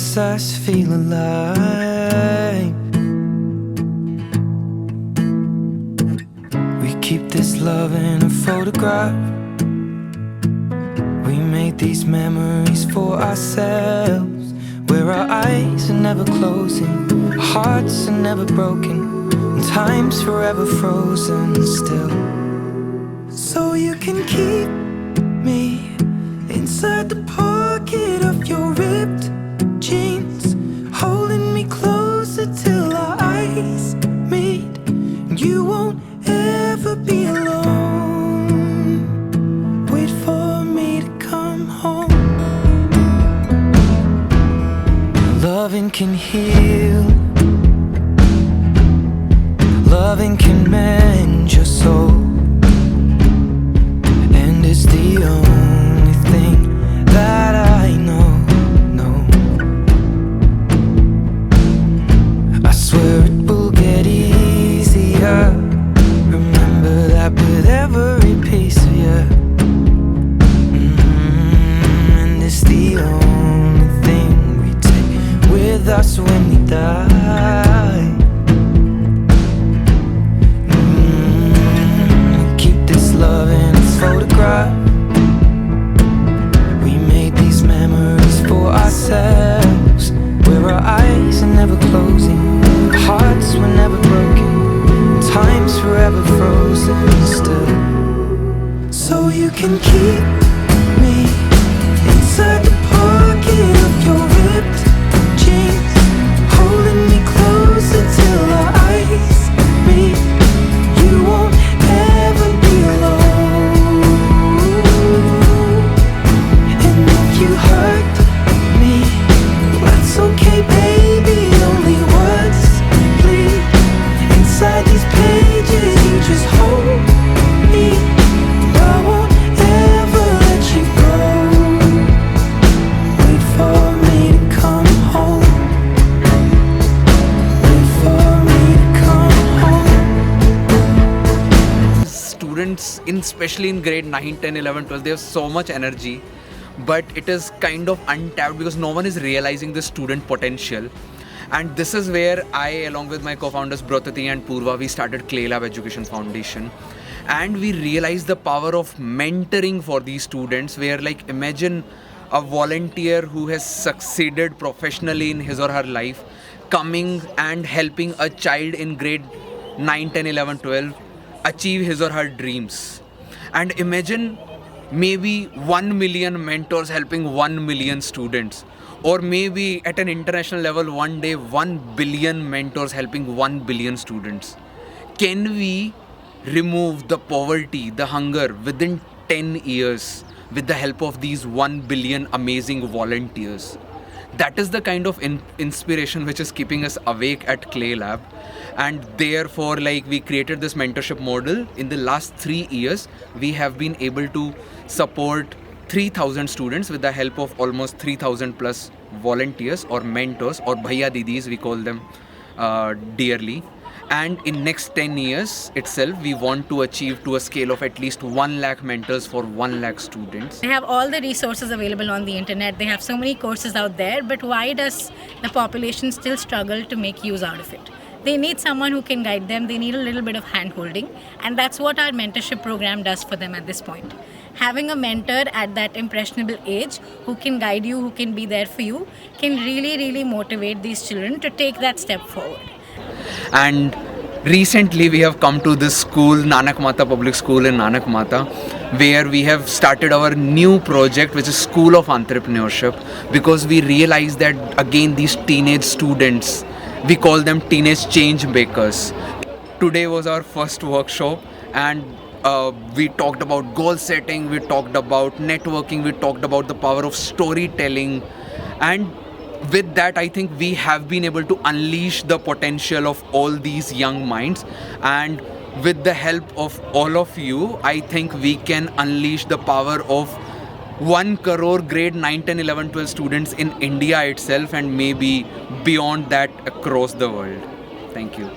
makes us feel alive. We keep this love in a photograph. We made these memories for ourselves, where our eyes are never closing, our hearts are never broken, and time's forever frozen still. So you can keep me inside the pocket of your ripped jeans, holding me closer till our eyes meet. You won't ever be alone. Wait for me to come home. Loving can heal, loving can mend your soul, and it's the only thing that I know. I swear it will get easier. Remember that with every piece of you. And it's the only thing we take with us when we die. Keep this love in its photograph. We made these memories for ourselves, where our eyes are never closing, our hearts were never broken, time's forever frozen still. So you can keep me inside the pocket of your ripped jeans, holding me closer till our eyes meet. You won't ever be alone. And if you hurt me, that's okay, baby. Only words bleed inside these pages. You just hold me. I won't ever let you go. Wait for me to come home. Wait for me to come home. Students, especially in grade 9, 10, 11, 12, they have so much energy, but it is kind of untapped because no one is realizing the student potential. And this is where I, along with my co-founders Brotati and Purva, we started Claylab Education Foundation. And we realized the power of mentoring for these students, where like imagine a volunteer who has succeeded professionally in his or her life coming and helping a child in grade 9, 10, 11, 12 achieve his or her dreams. And imagine maybe 1 million mentors helping 1 million students, or maybe at an international level one day 1 billion mentors helping 1 billion students. Can we remove the poverty, the hunger within 10 years with the help of these 1 billion amazing volunteers? That is the kind of inspiration which is keeping us awake at Claylab. And therefore, like, we created this mentorship model. In the last 3 years, we have been able to support 3,000 students with the help of almost 3,000 plus volunteers or mentors, or bhaiya didis we call them dearly. And in next 10 years itself, we want to achieve to a scale of at least 1 lakh mentors for 1 lakh students. They have all the resources available on the internet. They have so many courses out there, but why does the population still struggle to make use out of it? They need someone who can guide them. They need a little bit of hand-holding, and that's what our mentorship program does for them at this point. Having a mentor at that impressionable age who can guide you, who can be there for you, can really, really motivate these children to take that step forward. And recently we have come to this school, Nanak Mata Public School in Nanak Mata, where we have started our new project, which is School of Entrepreneurship, because we realize that again these teenage students, we call them teenage change makers. Today was our first workshop, and we talked about goal setting, we talked about networking, we talked about the power of storytelling. And with that, I think we have been able to unleash the potential of all these young minds. And with the help of all of you, I think we can unleash the power of 1 crore grade 9, 10, 11, 12 students in India itself, and maybe beyond that across the world. Thank you.